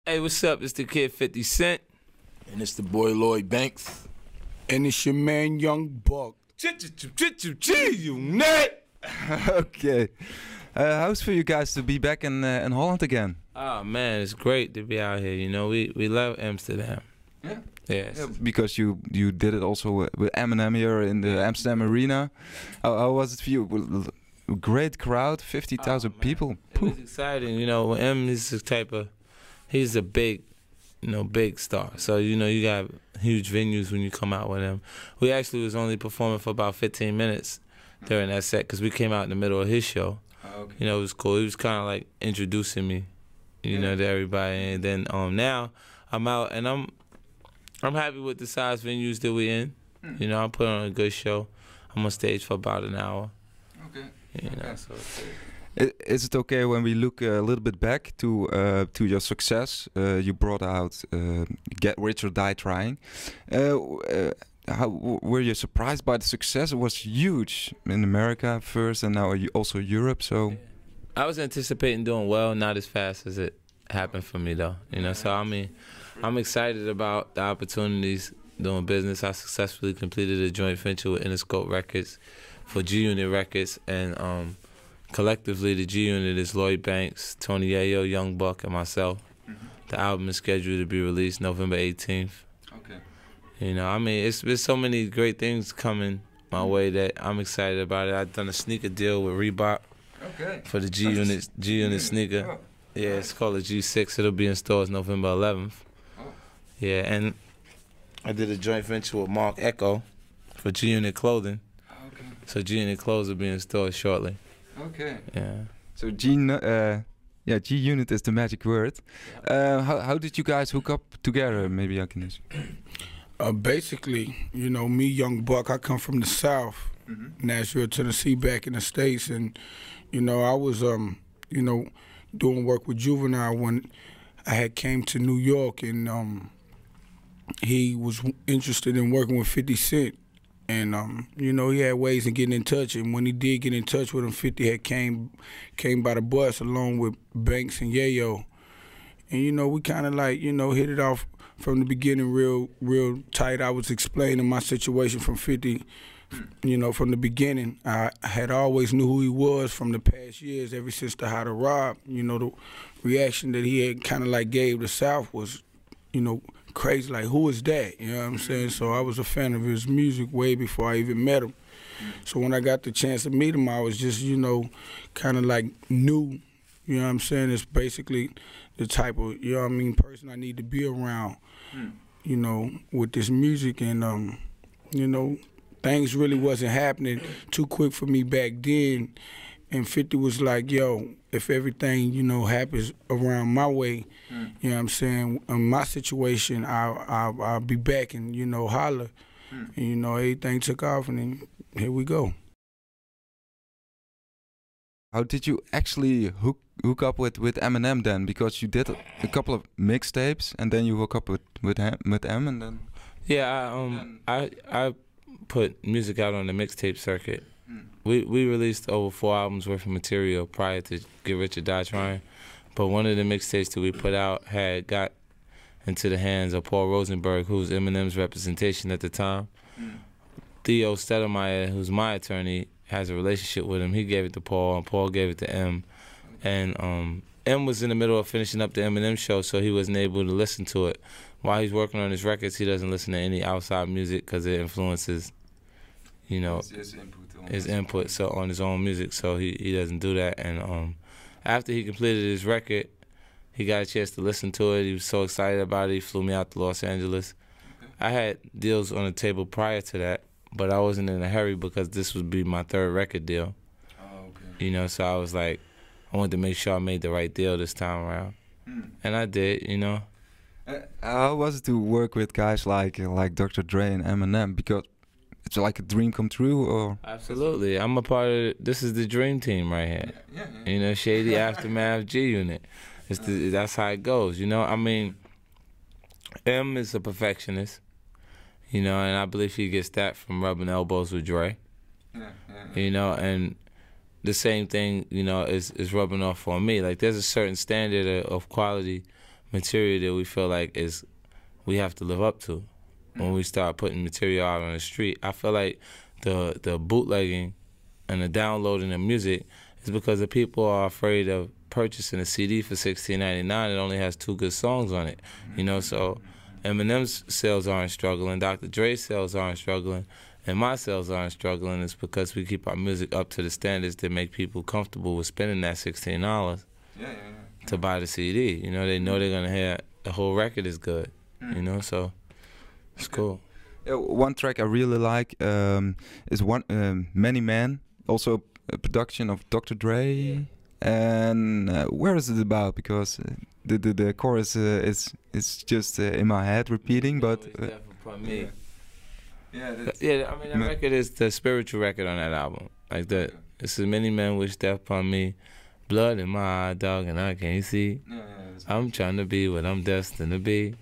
Hey, what's up? It's the kid 50 Cent. And it's the boy Lloyd Banks. And it's your man Young Buck. You nut! Okay. How's for you guys to be back in Holland again? Oh man, it's great to be out here. You know, we love Amsterdam. Yeah. Yes. Yeah, because you did it also with Eminem here in the Amsterdam Arena. How was it for you? Great crowd, 50,000 people. It was exciting. You know, M is the type of, he's a big, big star. So, you got huge venues when you come out with him. We actually was only performing for about 15 minutes during that set because we came out in the middle of his show. Oh, okay. It was cool. He was kind of like introducing me, to everybody. And then now I'm out and I'm happy with the size venues that we're in. I put on a good show. I'm on stage for about an hour. Okay. So is it okay when we look a little bit back to your success? You brought out "Get Rich or Die Trying." How were you surprised by the success? It was huge in America first, and now also Europe. So, I was anticipating doing well, not as fast as it happened for me though. So I mean, I'm excited about the opportunities doing business. I successfully completed a joint venture with Interscope Records for G Unit Records, and collectively the G Unit is Lloyd Banks, Tony Yayo, Young Buck, and myself. The album is scheduled to be released November 18th. okay. I mean, there's so many great things coming my way that I'm excited about it. I've done a sneaker deal with Reebok for the G Unit sneaker. Oh. Yeah, it's called a G6. It'll be in stores November 11th. Oh. Yeah, and I did a joint venture with Mark Echo for G Unit Clothing. Okay. So G Unit clothes will be in stores shortly. Okay. Yeah. So G Unit is the magic word. How did you guys hook up together? Maybe I can ask. Basically, me, Young Buck, I come from the South, Nashville, Tennessee, back in the States, and I was doing work with Juvenile when I had came to New York, and he was interested in working with 50 Cent. And, he had ways of getting in touch. And when he did get in touch with him, 50 had came by the bus along with Banks and Yayo. And, we kind of like, hit it off from the beginning real tight. I was explaining my situation from 50, from the beginning. I had always knew who he was from the past years, ever since the How to Rob. The reaction that he had kind of like gave the South was, crazy, like, who is that? You know what I'm saying? So I was a fan of his music way before I even met him. So when I got the chance to meet him, I was just, kind of like new, you know what I'm saying? It's basically the type of, person I need to be around, with this music. And, things really wasn't happening too quick for me back then. And 50 was like, yo, if everything, happens around my way, you know what I'm saying, in my situation, I'll be back and, holler. And, everything took off, and then here we go. How did you actually hook up with Eminem then? Because you did a couple of mixtapes, and then you hook up with M, and then... Yeah, I put music out on the mixtape circuit. We released over 4 albums worth of material prior to Get Rich or Die Trying, but one of the mixtapes that we put out had got into the hands of Paul Rosenberg, who was Eminem's representation at the time. Theo Stedemeyer, who's my attorney, has a relationship with him. He gave it to Paul, and Paul gave it to M. And M was in the middle of finishing up the Eminem show, so he wasn't able to listen to it. While he's working on his records, he doesn't listen to any outside music because it influences, his input so on his own music, so he doesn't do that. And after he completed his record, he got a chance to listen to it. He was so excited about it, he flew me out to Los Angeles. I had deals on the table prior to that, but I wasn't in a hurry because this would be my 3rd record deal. Oh, okay. So I was like, I wanted to make sure I made the right deal this time around. And I did, How was it to work with guys like Dr. Dre and Eminem? Because it's like a dream come true, or? Absolutely. I'm a part of this is the dream team right here. Yeah. Shady Aftermath G Unit. That's how it goes, I mean, M is a perfectionist, and I believe he gets that from rubbing elbows with Dre. And the same thing, is rubbing off on me. Like, there's a certain standard of quality material that we feel like we have to live up to when we start putting material out on the street. I feel like the bootlegging and the downloading of music is because the people are afraid of purchasing a CD for $16.99. It only has 2 good songs on it, you know. So Eminem's sales aren't struggling, Dr. Dre's sales aren't struggling, and my sales aren't struggling. It's because we keep our music up to the standards that make people comfortable with spending that $16 to buy the CD. You know, they know they're gonna hear the whole record is good. You know, so it's cool. One track I really like is Many Men, also a production of Dr. Dre. And where is it about? Because the chorus is just in my head repeating, but I mean, that record is the spiritual record on that album. Like that, this is Many Men wish death upon me, blood in my eye, dog, and I can't see. I'm trying to be what I'm destined to be,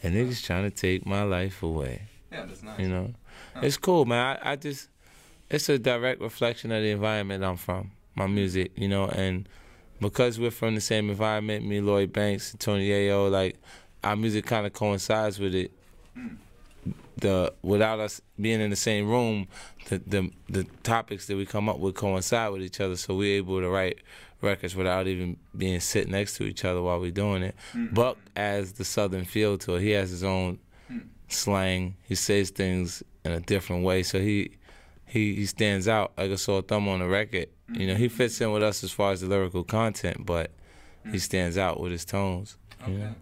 and niggas trying to take my life away. Yeah, that's nice. You know, it's cool, man. I just, it's a direct reflection of the environment I'm from. My music, you know, and because we're from the same environment, me, Lloyd Banks, Tony Ayo, like our music kind of coincides with it. Without us being in the same room, the topics that we come up with coincide with each other, so we're able to write records without even being sit next to each other while we're doing it. Buck adds the southern feel to it. He has his own slang. He says things in a different way, so he stands out like a sore thumb on the record. You know, he fits in with us as far as the lyrical content, but he stands out with his tones. You know?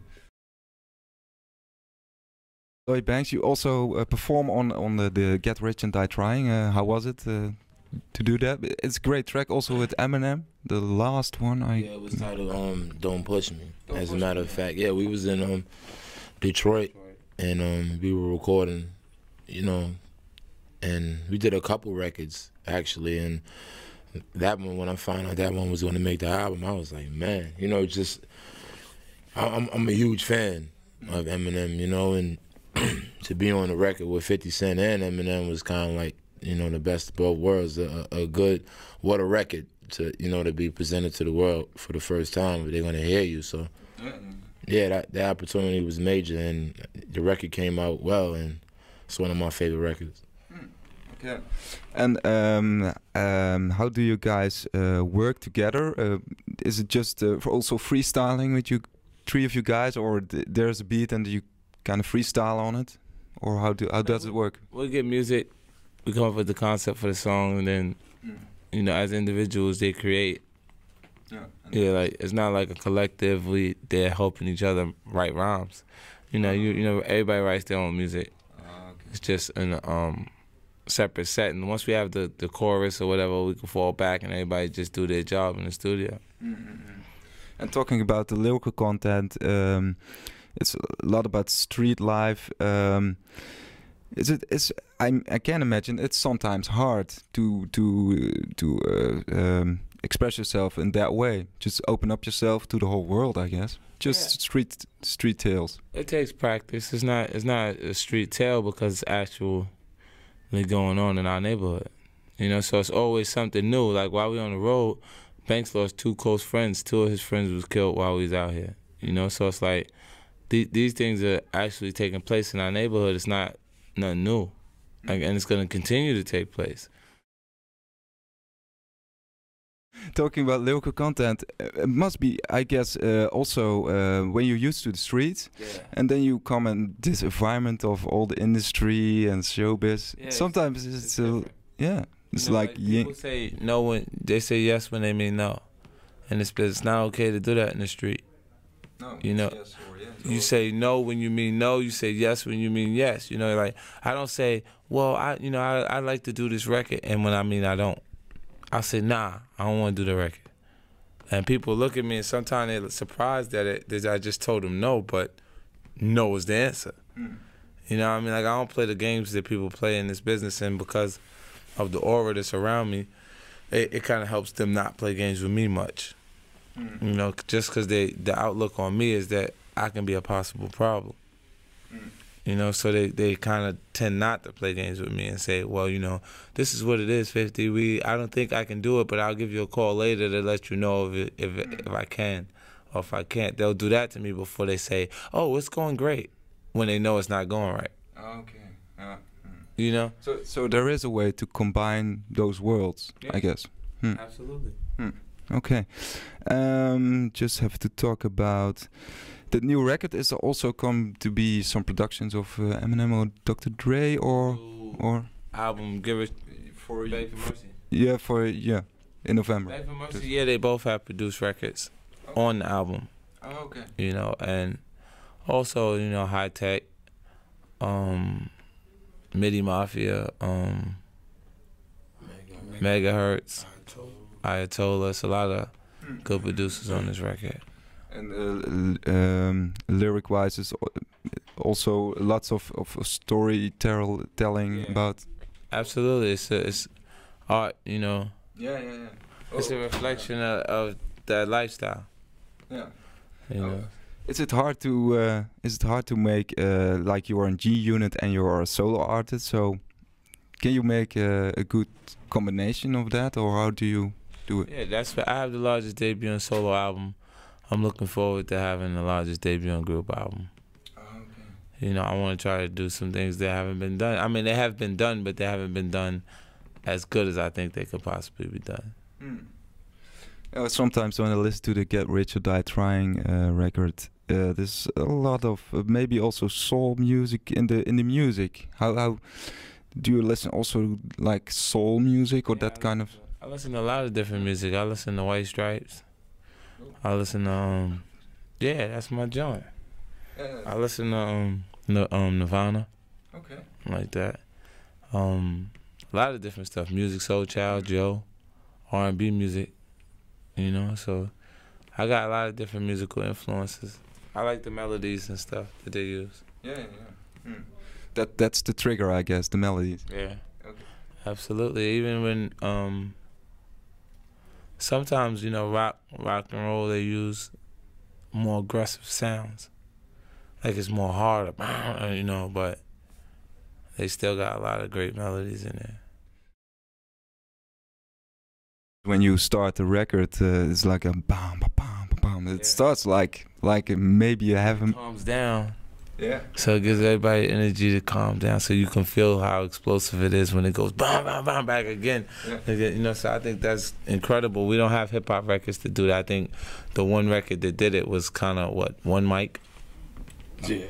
Lloyd Banks, you also perform on the Get Rich and Die Trying. How was it to do that? It's a great track, also with Eminem, the last one. Yeah, it was titled Don't Push Me. As a matter of fact, yeah, we was in Detroit, and we were recording, you know, and we did a couple records actually, and that one, when I found out that one was going to make the album, I was like, man, you know, just I'm a huge fan of Eminem, you know, and to be on the record with 50 Cent and Eminem was kind of like, you know, the best of both worlds. What a record to, you know, to be presented to the world for the first time, but they're going to hear you. So yeah, that opportunity was major, and the record came out well, and it's one of my favorite records. Okay. And how do you guys work together? Is it just also freestyling with you, 3 of you guys, or there's a beat and you kind of freestyle on it, or how does it work? We get music, we come up with the concept for the song, and then you know, as individuals, they create. Yeah, like it's not like a collective. They're helping each other write rhymes. You know, you know, everybody writes their own music. Okay. It's just in a separate set, and once we have the chorus or whatever, we can fall back and everybody just do their job in the studio. And talking about the lyrical content, it's a lot about street life. I can imagine it's sometimes hard to express yourself in that way. Just open up yourself to the whole world, I guess. Just street tales. It takes practice. It's not a street tale because it's actually going on in our neighborhood. You know, so it's always something new. Like while we on the road, Banks lost 2 close friends. 2 of his friends was killed while we was out here. You know, so it's like these things are actually taking place in our neighborhood. It's not nothing new, like, and it's going to continue to take place. Talking about lyrical content, it must be, I guess, also when you're used to the streets, and then you come in this environment of all the industry and showbiz. Yeah, sometimes it's it's you know, like people say no when they say yes when they mean no, and it's not okay to do that in the street. No, you know, yes or yes. You say no when you mean no. You say yes when you mean yes. You know, like I don't say, well, I like to do this record, and when I mean I don't. I say, nah, I don't want to do the record. And people look at me, and sometimes they're surprised that I just told them no, but no is the answer. You know what I mean? Like, I don't play the games that people play in this business, and because of the aura that's around me, it kind of helps them not play games with me much. You know, just because the outlook on me is that I can be a possible problem. You know, so they kind of tend not to play games with me and say, well, you know, this is what it is, 50. I don't think I can do it, but I'll give you a call later to let you know if I can or if I can't, they'll do that to me before they say, "Oh, it's going great," when they know it's not going right. Okay. You know. So there is a way to combine those worlds, I guess. Absolutely. Okay. Just have to talk about the new record. Is also come to be some productions of Eminem or Dr. Dre or album Give It for Beg for Mercy. Yeah, in November. Beg for Mercy. Yeah, they both have produced records on the album. Oh, okay. You know, and also, you know, High Tech, MIDI Mafia, Megahertz, Ayatollah. It's a lot of good producers on this record. And lyric-wise, is also lots of storytelling about. Absolutely, it's art. You know. Yeah. It's a reflection of that lifestyle. Yeah. You know. Is it hard to make like you are in G Unit and you are a solo artist? So can you make a good combination of that, or how do you do it? Yeah, I have the largest debut and solo album. I'm looking forward to having the largest debut and group album. You know, I want to try to do some things that haven't been done. I mean, they have been done, but they haven't been done as good as I think they could possibly be done. Sometimes when I listen to the Get Rich or Die Trying record, there's a lot of maybe also soul music in the music. How do you listen also like soul music or that kind of? I listen to a lot of different music. I listen to White Stripes. I listen to that's my joint. I listen to Nirvana. Okay. Like that. A lot of different stuff. Music, Soul Child, Joe, R&B music. You know, so I got a lot of different musical influences. I like the melodies and stuff that they use. Yeah. That's the trigger, I guess, the melodies. Yeah. Okay. Absolutely. Even when sometimes, you know, rock and roll, they use more aggressive sounds. Like it's more hard, you know, but they still got a lot of great melodies in there. When you start the record, it's like a bam, bam, bam, bam. It starts like maybe you haven't. It calms down. Yeah. So it gives everybody energy to calm down, so you can feel how explosive it is when it goes bam, bam, bam, back again. Yeah. You know, so I think that's incredible. We don't have hip hop records to do that. I think the one record that did it was kind of one mic. Yeah.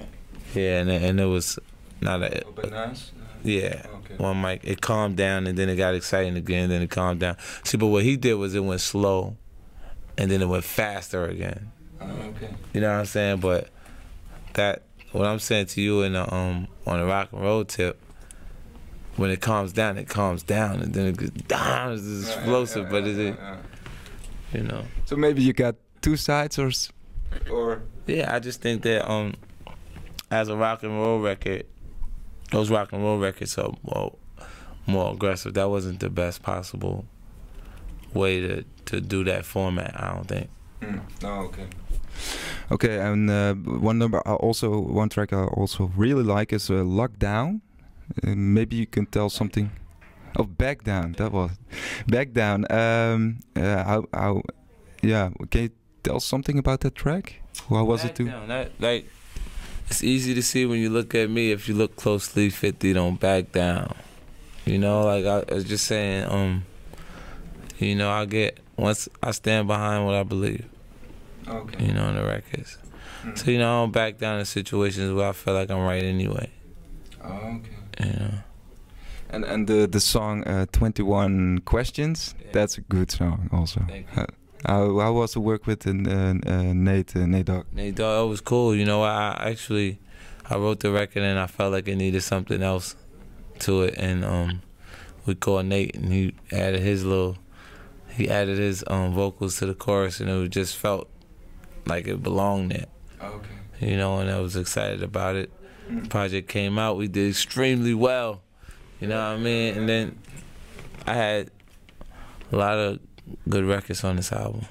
Yeah, and it was not a. But nice. Yeah, okay. One mic. It calmed down and then it got exciting again, and then it calmed down. See, but what he did was it went slow, and then it went faster again. Okay. You know what I'm saying? But what I'm saying to you on the rock and roll tip, when it calms down, and then it goes down. It's explosive, but is it? You know. So maybe you got two sides, or. Yeah, I just think that as a rock and roll record, those rock and roll records are more aggressive. That wasn't the best possible way to do that format, I don't think. Okay. Okay, and one track I also really like is Lockdown. Maybe you can tell something. Oh, Back Down. That was Back Down. How? Yeah. Can you tell something about that track? How was it too? Like, it's easy to see when you look at me. If you look closely, 50 don't back down. You know, like I was just saying. You know, once I stand behind what I believe. Okay. You know, on the records. So you know, I don't back down in situations where I feel like I'm right anyway. Okay. You know. And the song 21 Questions. Yeah. That's a good song also. Thank you. How was to work with Nate Dogg? Nate Dogg, it was cool. You know, I wrote the record and I felt like it needed something else to it, and we called Nate and he added his vocals to the chorus, and it just felt like it belonged there. Okay. You know, and I was excited about it. The project came out, we did extremely well. You know what I mean? And then I had a lot of good records on this album.